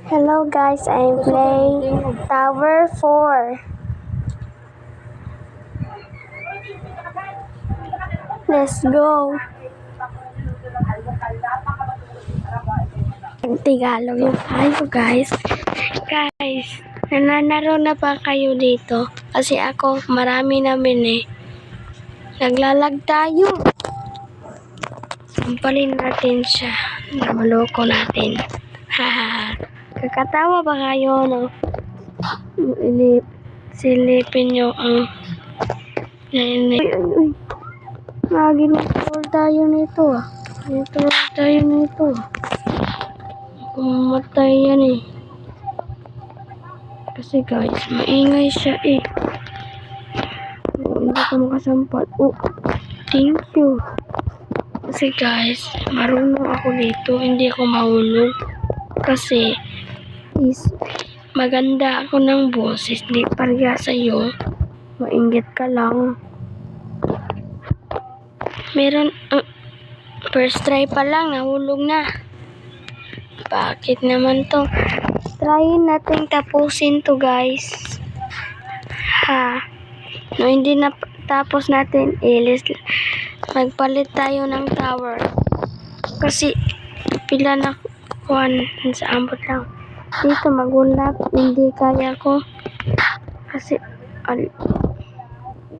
Hello guys, I'm playing Tower 4. Let's go. Tagalog yung tayo guys. Guys, nananaro na ba kayo dito? Kasi ako, marami namin eh. Naglalag tayo. Sampalin natin siya. Maloko natin. Hahaha. Kakatawa ba kayo, no? Silipin nyo ang uy. Ginutol tayo nito ah. Ginutol tayo nito ah. Mamatay yan eh. Kasi guys, maingay siya eh. Hindi ka makasampal. Oh, thank you. Kasi guys, marunong ako dito. Hindi ako mahulog. Kasi maganda ako ng boses. Di parya sa'yo. Mainggit ka lang. Meron, first try pa lang, nahulog na. Bakit naman to? Tryin natin tapusin to guys. Ha. No, hindi na tapos natin. Magpalit tayo ng tower. Kasi, pila na kuhan sa ambot lang. Dito magulap, hindi kaya ko. Kasi,